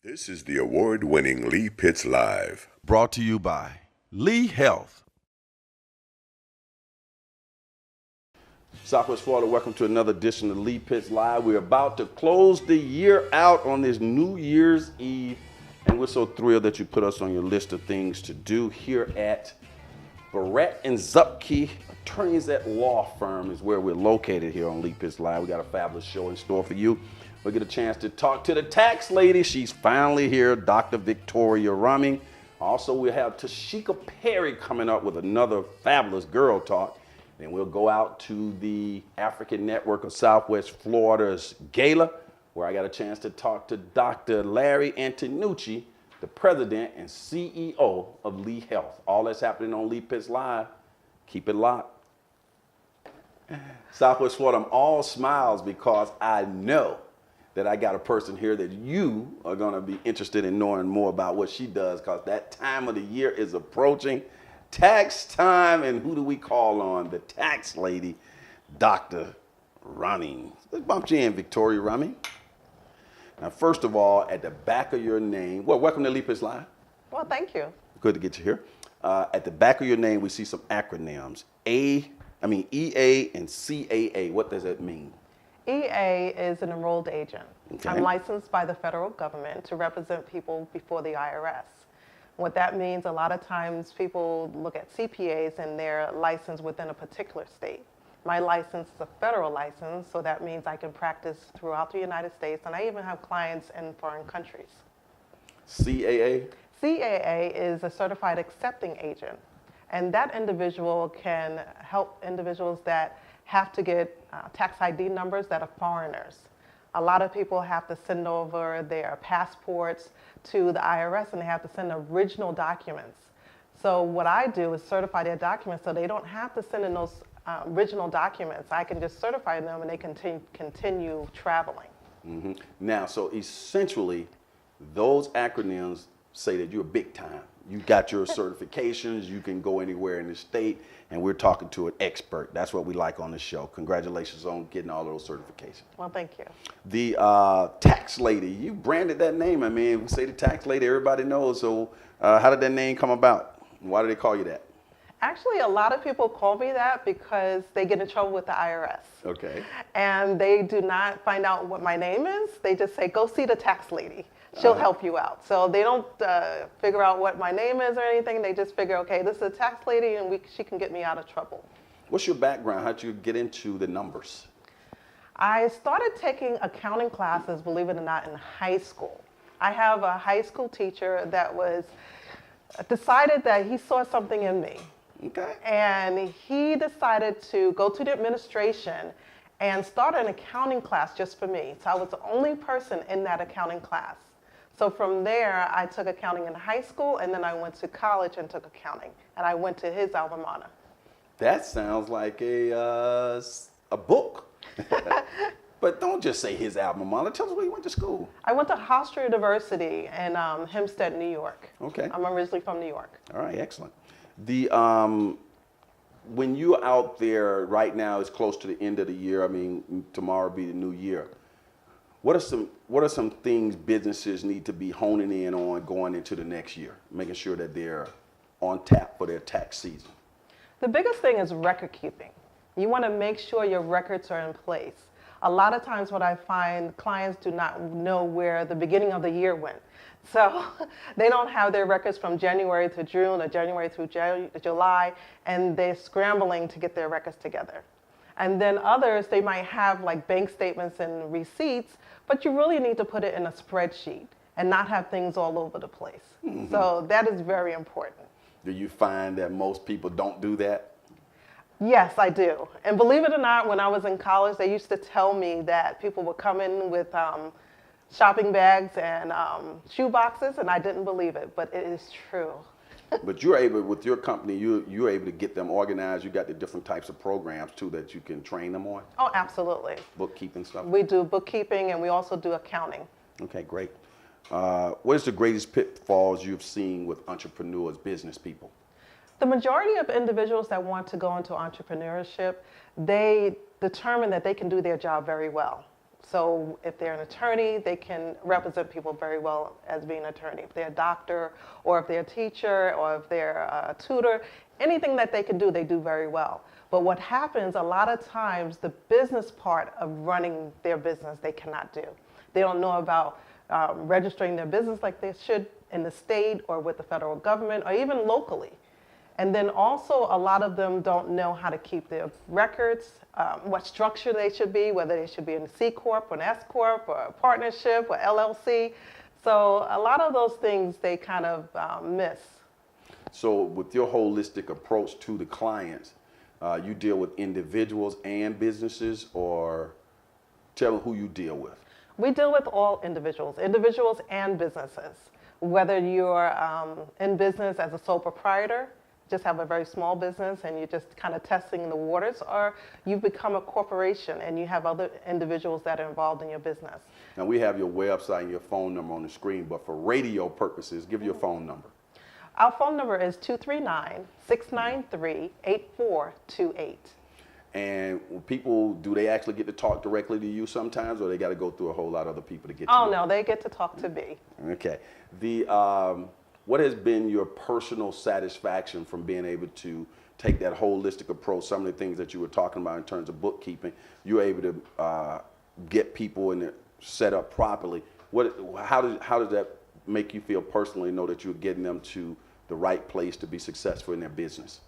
This is the award-winning Lee Pitts Live. Brought to you by Lee Health. Southwest Florida, welcome to another edition of Lee Pitts Live. We're about to close the year out on this New Year's Eve, and we're so thrilled that you put us on your list of things to do here at Barrett and Zupke Attorneys at Law Firm is where we're located here on Lee Pitts Live. We got a fabulous show in store for you. We'll get a chance to talk to the tax lady. She's finally here, Dr. Victoria Rumming. Also, we have Tashika Perry coming up with another fabulous girl talk. Then we'll go out to the African Network of Southwest Florida's gala, where I got a chance to talk to Dr. Larry Antonucci, the president and CEO of Lee Health. All that's happening on Lee Pitts Live. Keep it locked. Southwest Florida, I'm all smiles because I know that I got a person here that you are going to be interested in knowing more about what she does, because that time of the year is approaching. Tax time, and who do we call on? The tax lady, Dr. Rumming. Let's bump you in, Victoria Rumming. Now, first of all, at the back of your name, well, welcome to Lee Pitts Live. Well, thank you. Good to get you here. At the back of your name, we see some acronyms. EA and CAA. What does that mean? EA is an enrolled agent. Okay. I'm licensed by the federal government to represent people before the IRS. What that means, a lot of times people look at CPAs and they're licensed within a particular state. My license is a federal license, so that means I can practice throughout the United States, and I even have clients in foreign countries. CAA? CAA is a certified accepting agent, and that individual can help individuals that have to get tax ID numbers that are foreigners. A lot of people have to send over their passports to the IRS, and they have to send original documents. So what I do is certify their documents so they don't have to send in those original documents. I can just certify them and they continue traveling. Mm-hmm. Now, so essentially, those acronyms say that you're big time. You got your certifications, you can go anywhere in the state, and we're talking to an expert. That's what we like on the show. Congratulations on getting all those certifications. Well, thank you. The tax lady, you branded that name. I mean, we say the tax lady, everybody knows. So how did that name come about? Why do they call you that? Actually, a lot of people call me that because they get in trouble with the IRS. Okay. And they do not find out what my name is. They just say, go see the tax lady. She'll help you out. So they don't figure out what my name is or anything. They just figure, okay, this is a tax lady and she can get me out of trouble. What's your background? How'd you get into the numbers? I started taking accounting classes, believe it or not, in high school. I have a high school teacher that was decided that he saw something in me. Okay. And he decided to go to the administration and start an accounting class just for me. So I was the only person in that accounting class. So from there, I took accounting in high school, and then I went to college and took accounting. And I went to his alma mater. That sounds like a book. But don't just say his alma mater. Tell us where you went to school. I went to Hofstra University in Hempstead, New York. Okay. I'm originally from New York. All right, excellent. The when you're out there right now, it's close to the end of the year. I mean, tomorrow will be the new year. What are some things businesses need to be honing in on going into the next year, making sure that they're on tap for their tax season? The biggest thing is record keeping. You want to make sure your records are in place. A lot of times what I find, clients do not know where the beginning of the year went. So they don't have their records from January to June or January through July, and they're scrambling to get their records together. And then others, they might have like bank statements and receipts, but you really need to put it in a spreadsheet and not have things all over the place. Mm-hmm. So that is very important. Do you find that most people don't do that? Yes, I do. And believe it or not, when I was in college, they used to tell me that people would come in with shopping bags and shoe boxes, and I didn't believe it, but it is true. But you're able, with your company, you're able to get them organized. You got the different types of programs too that you can train them on. Oh, absolutely. Bookkeeping stuff. We do bookkeeping and we also do accounting. Okay, great. What is the greatest pitfalls you've seen with entrepreneurs, business people? The majority of individuals that want to go into entrepreneurship, they determine that they can do their job very well. So if they're an attorney, they can represent people very well as being an attorney. If they're a doctor, or if they're a teacher, or if they're a tutor, anything that they can do, they do very well. But what happens a lot of times, the business part of running their business, they cannot do. They don't know about registering their business like they should in the state or with the federal government or even locally. And then also a lot of them don't know how to keep their records, what structure they should be, whether they should be in a C Corp or an S Corp or a partnership or LLC. So a lot of those things they kind of miss. So with your holistic approach to the clients, you deal with individuals and businesses, or tell them who you deal with. We deal with all individuals and businesses. Whether you're in business as a sole proprietor, just have a very small business and you're just kind of testing the waters, or you've become a corporation and you have other individuals that are involved in your business. Now we have your website and your phone number on the screen, but for radio purposes, give your phone number. Our phone number is 239-693-8428. And when people, do they actually get to talk directly to you sometimes, or they got to go through a whole lot of other people to get to you? Oh, no, they get to talk to me. Okay. What has been your personal satisfaction from being able to take that holistic approach? Some of the things that you were talking about in terms of bookkeeping, you're able to get people in it set up properly. How does that make you feel personally, know that you're getting them to the right place to be successful in their business?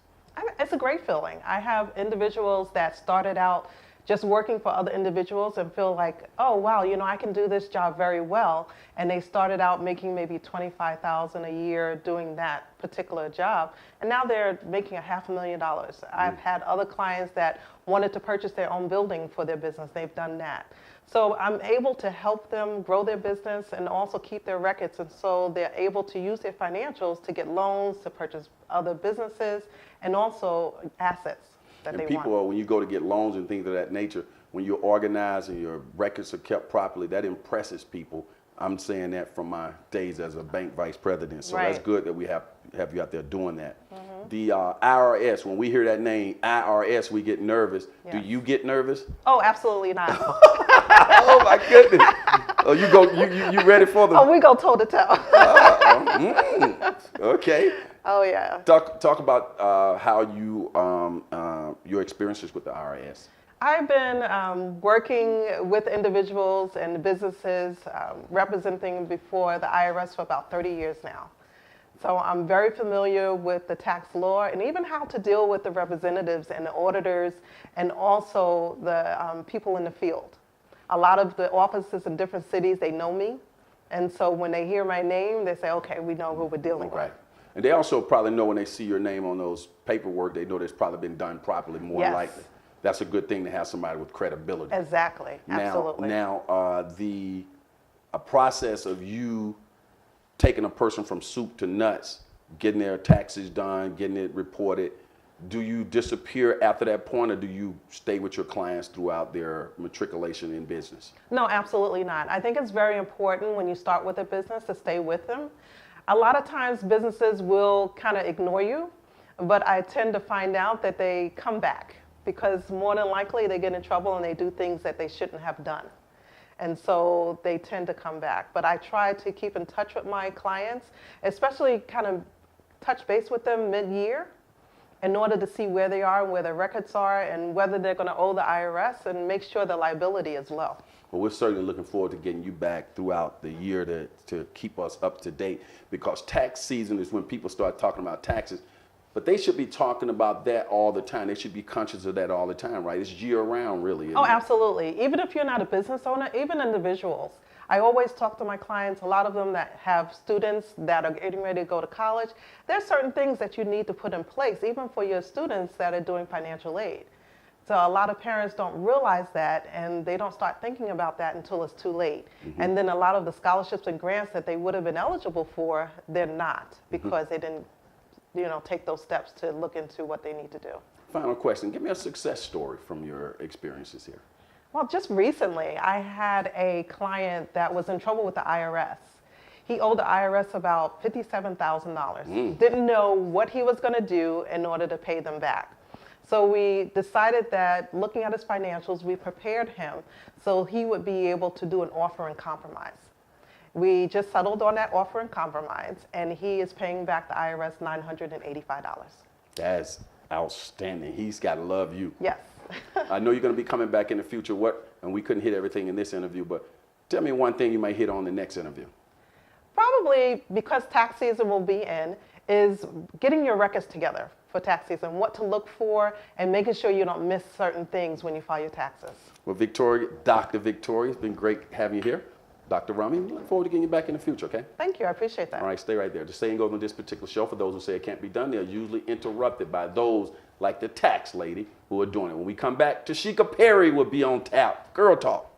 It's a great feeling. I have individuals that started out just working for other individuals and feel like, oh, wow, you know, I can do this job very well. And they started out making maybe $25,000 a year doing that particular job. And now they're making $500,000. I've had other clients that wanted to purchase their own building for their business. They've done that. So I'm able to help them grow their business and also keep their records. And so they're able to use their financials to get loans, to purchase other businesses, and also assets. And people, when you go to get loans and things of that nature, when you're organized and your records are kept properly, that impresses people. I'm saying that from my days as a bank vice president. So that's good that we have you out there doing that. Mm-hmm. The IRS, when we hear that name, IRS, we get nervous. Yes. Do you get nervous? Oh, absolutely not. Oh my goodness. Oh, you ready for them? Oh, we go toe to toe. Okay. Oh yeah. Talk about how you your experiences with the IRS. I've been working with individuals and businesses, representing before the IRS for about 30 years now. So I'm very familiar with the tax law and even how to deal with the representatives and the auditors and also the people in the field. A lot of the offices in different cities, they know me. And so when they hear my name, they say, okay, we know who we're dealing with. And they also probably know when they see your name on those paperwork, they know it's probably been done properly, more likely. That's a good thing to have somebody with credibility. Exactly, absolutely. Now, the process of you taking a person from soup to nuts, getting their taxes done, getting it reported, do you disappear after that point, or do you stay with your clients throughout their matriculation in business? No, absolutely not. I think it's very important when you start with a business to stay with them. A lot of times businesses will kind of ignore you, but I tend to find out that they come back because more than likely they get in trouble and they do things that they shouldn't have done. And so they tend to come back. But I try to keep in touch with my clients, especially kind of touch base with them mid-year in order to see where they are and where their records are and whether they're going to owe the IRS and make sure the liability is low. Well, we're certainly looking forward to getting you back throughout the year to keep us up to date, because tax season is when people start talking about taxes. But they should be talking about that all the time. They should be conscious of that all the time, right? It's year-round, really. Oh, absolutely. Even if you're not a business owner, even individuals. I always talk to my clients, a lot of them that have students that are getting ready to go to college. There's certain things that you need to put in place, even for your students that are doing financial aid. So a lot of parents don't realize that, and they don't start thinking about that until it's too late. Mm-hmm. And then a lot of the scholarships and grants that they would have been eligible for, they're not, because they didn't take those steps to look into what they need to do. Final question. Give me a success story from your experiences here. Well, just recently, I had a client that was in trouble with the IRS. He owed the IRS about $57,000. Didn't know what he was going to do in order to pay them back. So we decided that looking at his financials, we prepared him so he would be able to do an offer in compromise. We just settled on that offer in compromise, and he is paying back the IRS $985. That's outstanding. He's got to love you. Yes. I know you're going to be coming back in the future. And we couldn't hit everything in this interview, but tell me one thing you might hit on the next interview. Probably because tax season will be in, is getting your records together for tax season, what to look for, and making sure you don't miss certain things when you file your taxes. Well, Victoria, Dr. Victoria, it's been great having you here. Dr. Rummy, we look forward to getting you back in the future, okay? Thank you, I appreciate that. All right, stay right there. The saying goes on this particular show, for those who say it can't be done, they're usually interrupted by those like the tax lady who are doing it. When we come back, Tashika Perry will be on tap. Girl Talk.